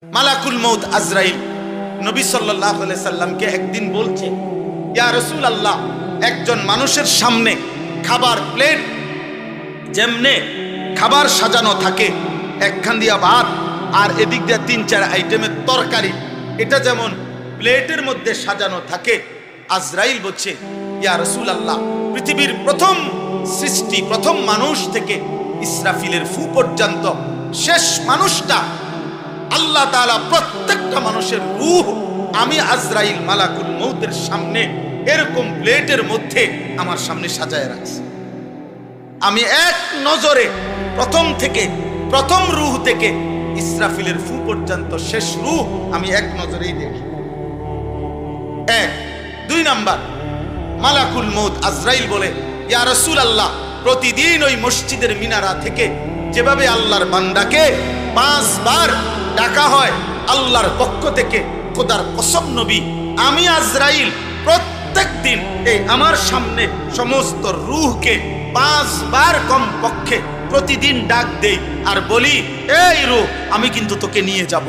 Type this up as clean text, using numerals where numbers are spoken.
মালাকুল মউত আজরাইল নবী সাল্লাল্লাহু আলাইহি সাল্লামকে একদিন বলছে, ইয়া রাসূলুল্লাহ, একজন মানুষের সামনে খাবার প্লেট যেমনে খাবার সাজানো থাকে, একখান দিয়া ভাত আর এদিক দিয়ে ৩-৪ আইটেমের তরকারি, এটা যেমন প্লেটের মধ্যে সাজানো থাকে, আজরাইল বলছে, ইয়া রাসূলুল্লাহ, পৃথিবীর প্রথম সৃষ্টি, প্রথম মানুষ থেকে ইসরাফিলের ফু পর্যন্ত শেষ মানুষটা, আল্লাহ তাআলা প্রত্যেকটা মানুষের রূহ আমি আজরাইল মালাকুল মউতের সামনে এরকম প্লেটের মধ্যে আমার সামনে সাজায় রাখছি। আমি এক নজরে প্রথম থেকে, প্রথম রূহ থেকে ইসরাফিলের ফু পর্যন্ত শেষ রূহ আমি এক নজরেই দেখি। এক। ২ নাম্বার, মালাকুল মউত আজরাইল বলে, ইয়া রাসূলুল্লাহ, প্রতিদিন ওই মসজিদের মিনারা থেকে যেভাবে আল্লাহর বান্দাকে 5 বার ডাকা হয় আল্লাহর পক্ষ থেকে, খোদার কসম নবী, আমি আজরাইল প্রত্যেক দিন এই আমার সামনে সমস্ত রূহকে 5 বার কম পক্ষে প্রতিদিন ডাক দেই আর বলি, এই রূহ, আমি কিন্তু তোকে নিয়ে যাব।